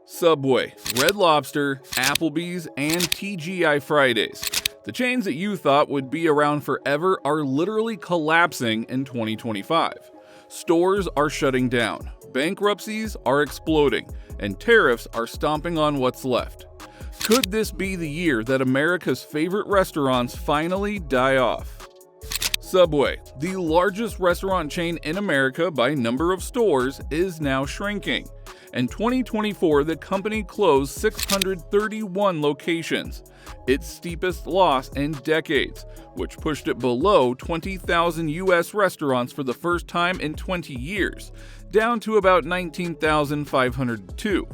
Subway, Red Lobster, Applebee's, and TGI Fridays. The chains that you thought would be around forever are literally collapsing in 2025. Stores are shutting down, bankruptcies are exploding, and tariffs are stomping on what's left. Could this be the year that America's favorite restaurants finally die off? Subway, the largest restaurant chain in America by number of stores, is now shrinking. In 2024, the company closed 631 locations, its steepest loss in decades, which pushed it below 20,000 U.S. restaurants for the first time in 20 years, down to about 19,502.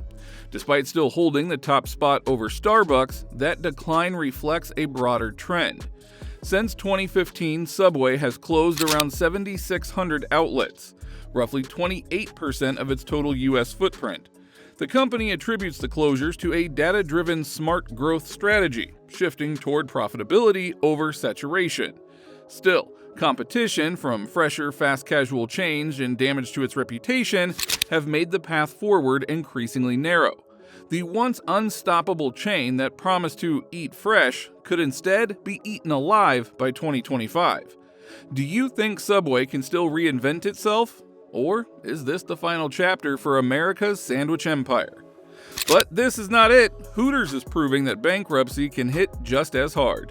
Despite still holding the top spot over Starbucks, that decline reflects a broader trend. Since 2015, Subway has closed around 7,600 outlets, roughly 28% of its total U.S. footprint. The company attributes the closures to a data-driven smart growth strategy, shifting toward profitability over saturation. Still, competition from fresher fast casual chains and damage to its reputation have made the path forward increasingly narrow. The once unstoppable chain that promised to eat fresh could instead be eaten alive by 2025. Do you think Subway can still reinvent itself? Or is this the final chapter for America's sandwich empire? But this is not it. Hooters is proving that bankruptcy can hit just as hard.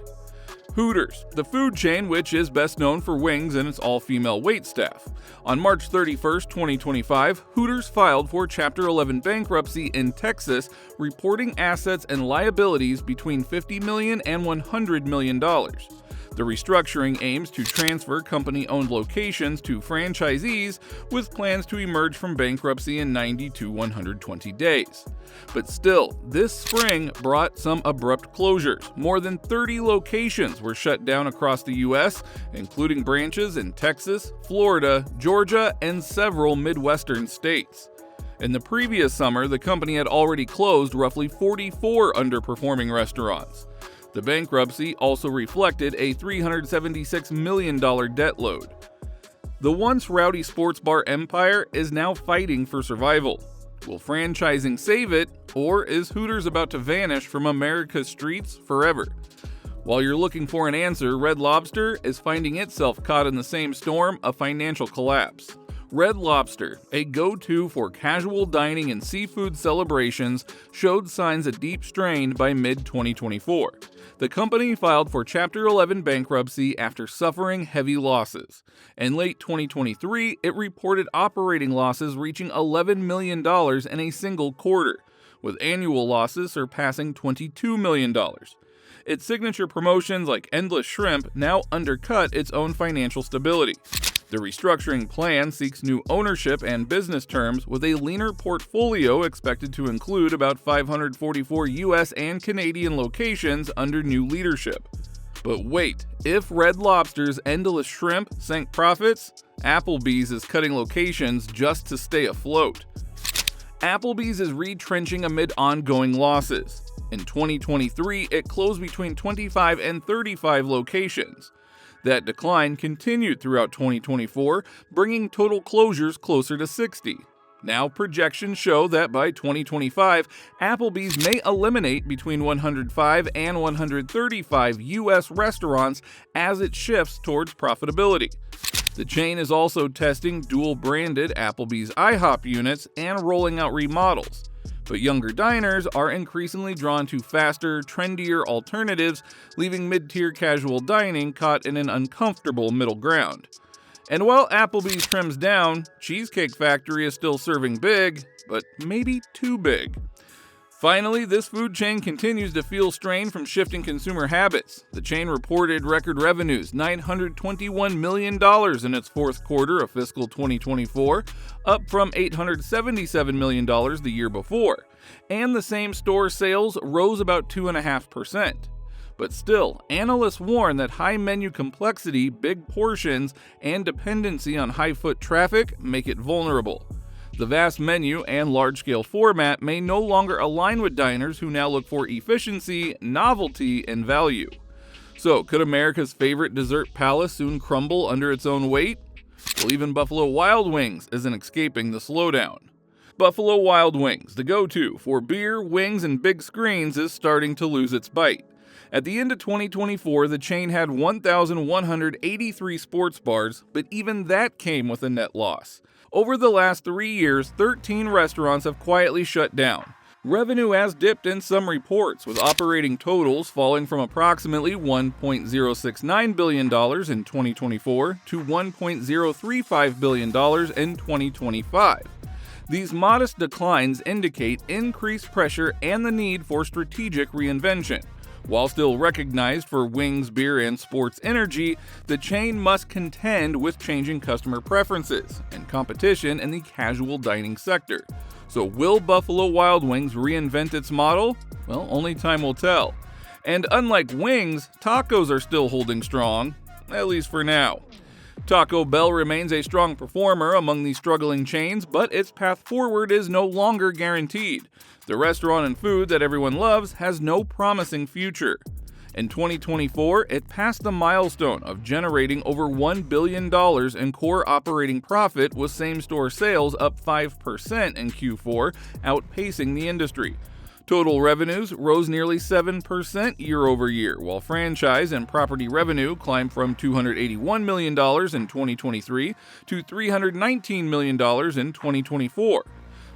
Hooters, the food chain which is best known for wings and its all-female waitstaff. On March 31, 2025, Hooters filed for Chapter 11 bankruptcy in Texas, reporting assets and liabilities between $50 million and $100 million. The restructuring aims to transfer company-owned locations to franchisees with plans to emerge from bankruptcy in 90 to 120 days. But still, this spring brought some abrupt closures. More than 30 locations were shut down across the U.S., including branches in Texas, Florida, Georgia, and several Midwestern states. In the previous summer, the company had already closed roughly 44 underperforming restaurants. The bankruptcy also reflected a $376 million debt load. The once rowdy sports bar empire is now fighting for survival. Will franchising save it, or is Hooters about to vanish from America's streets forever? While you're looking for an answer, Red Lobster is finding itself caught in the same storm of financial collapse. Red Lobster, a go-to for casual dining and seafood celebrations, showed signs of deep strain by mid-2024. The company filed for Chapter 11 bankruptcy after suffering heavy losses. In late 2023, it reported operating losses reaching $11 million in a single quarter, with annual losses surpassing $22 million. Its signature promotions like Endless Shrimp now undercut its own financial stability. The restructuring plan seeks new ownership and business terms, with a leaner portfolio expected to include about 544 U.S. and Canadian locations under new leadership. But wait, if Red Lobster's Endless Shrimp sank profits, Applebee's is cutting locations just to stay afloat. Applebee's is retrenching amid ongoing losses. In 2023, it closed between 25 and 35 locations. That decline continued throughout 2024, bringing total closures closer to 60. Now projections show that by 2025, Applebee's may eliminate between 105 and 135 U.S. restaurants as it shifts towards profitability. The chain is also testing dual-branded Applebee's IHOP units and rolling out remodels. But younger diners are increasingly drawn to faster, trendier alternatives, leaving mid-tier casual dining caught in an uncomfortable middle ground. And while Applebee's trims down, Cheesecake Factory is still serving big, but maybe too big. Finally, this food chain continues to feel strain from shifting consumer habits. The chain reported record revenues, $921 million in its fourth quarter of fiscal 2024, up from $877 million the year before, and the same-store sales rose about 2.5%. But still, analysts warn that high menu complexity, big portions, and dependency on high-foot traffic make it vulnerable. The vast menu and large-scale format may no longer align with diners who now look for efficiency, novelty, and value. So, could America's favorite dessert palace soon crumble under its own weight? Well, even Buffalo Wild Wings isn't escaping the slowdown. Buffalo Wild Wings, the go-to for beer, wings, and big screens, is starting to lose its bite. At the end of 2024, the chain had 1,183 sports bars, but even that came with a net loss. Over the last 3 years, 13 restaurants have quietly shut down. Revenue has dipped in some reports, with operating totals falling from approximately $1.069 billion in 2024 to $1.035 billion in 2025. These modest declines indicate increased pressure and the need for strategic reinvention. While still recognized for wings, beer, and sports energy, the chain must contend with changing customer preferences and competition in the casual dining sector. So will Buffalo Wild Wings reinvent its model? Well, only time will tell. And unlike wings, tacos are still holding strong, at least for now. Taco Bell remains a strong performer among the struggling chains, but its path forward is no longer guaranteed. The restaurant and food that everyone loves has no promising future. In 2024, it passed the milestone of generating over $1 billion in core operating profit, with same-store sales up 5% in Q4, outpacing the industry. Total revenues rose nearly 7% year-over-year, while franchise and property revenue climbed from $281 million in 2023 to $319 million in 2024.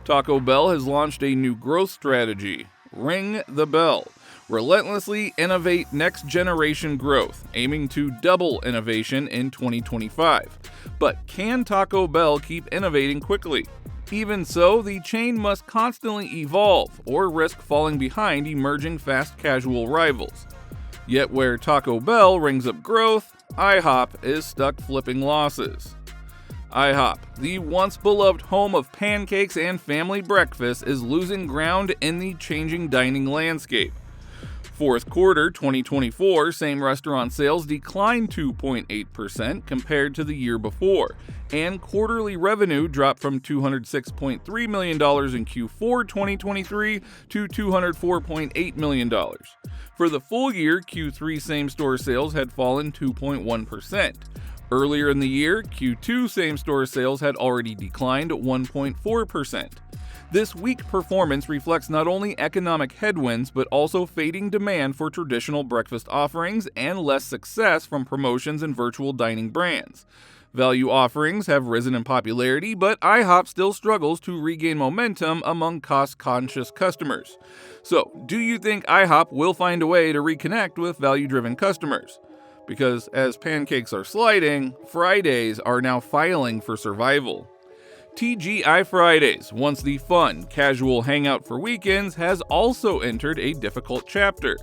Taco Bell has launched a new growth strategy, Ring the Bell. Relentlessly innovate next-generation growth, aiming to double innovation in 2025. But can Taco Bell keep innovating quickly? Even so, the chain must constantly evolve or risk falling behind emerging fast casual rivals. Yet where Taco Bell rings up growth, IHOP is stuck flipping losses. IHOP, the once beloved home of pancakes and family breakfast, is losing ground in the changing dining landscape. Fourth quarter 2024 same-restaurant sales declined 2.8% compared to the year before, and quarterly revenue dropped from $206.3 million in Q4 2023 to $204.8 million. For the full year, Q3 same-store sales had fallen 2.1%. Earlier in the year, Q2 same-store sales had already declined 1.4%. This weak performance reflects not only economic headwinds, but also fading demand for traditional breakfast offerings and less success from promotions and virtual dining brands. Value offerings have risen in popularity, but IHOP still struggles to regain momentum among cost-conscious customers. So, do you think IHOP will find a way to reconnect with value-driven customers? Because as pancakes are sliding, Fridays are now filing for survival. TGI Fridays, once the fun, casual hangout for weekends, has also entered a difficult chapter.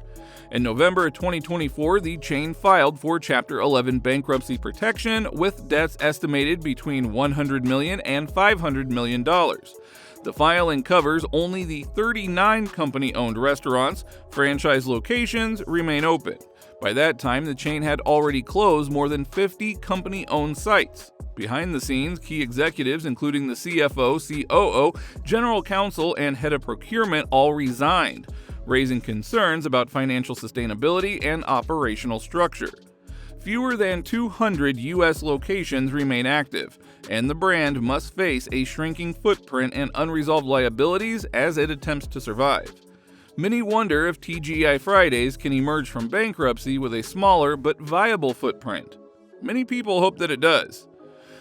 In November 2024, the chain filed for Chapter 11 bankruptcy protection, with debts estimated between $100 million and $500 million. The filing covers only the 39 company-owned restaurants. Franchise locations remain open. By that time, the chain had already closed more than 50 company-owned sites. Behind the scenes, key executives, including the CFO, COO, general counsel, and head of procurement, all resigned, raising concerns about financial sustainability and operational structure. Fewer than 200 U.S. locations remain active, and the brand must face a shrinking footprint and unresolved liabilities as it attempts to survive. Many wonder if TGI Fridays can emerge from bankruptcy with a smaller but viable footprint. Many people hope that it does.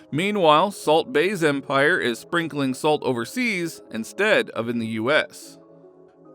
Meanwhile, Salt Bae's empire is sprinkling salt overseas instead of in the U.S.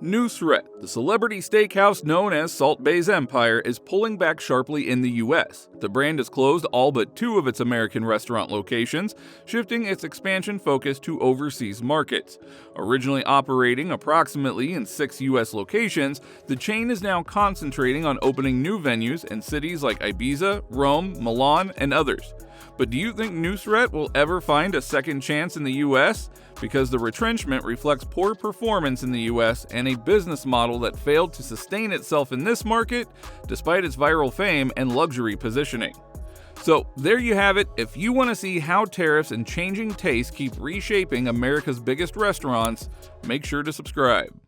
Nusret, the celebrity steakhouse known as Salt Bae's empire, is pulling back sharply in the U.S. The brand has closed all but 2 of its American restaurant locations, shifting its expansion focus to overseas markets. Originally operating approximately in 6 U.S. locations, the chain is now concentrating on opening new venues in cities like Ibiza, Rome, Milan, and others. But do you think Nusret will ever find a second chance in the U.S.? Because the retrenchment reflects poor performance in the U.S. and a business model that failed to sustain itself in this market despite its viral fame and luxury positioning. So there you have it. If you want to see how tariffs and changing tastes keep reshaping America's biggest restaurants, make sure to subscribe.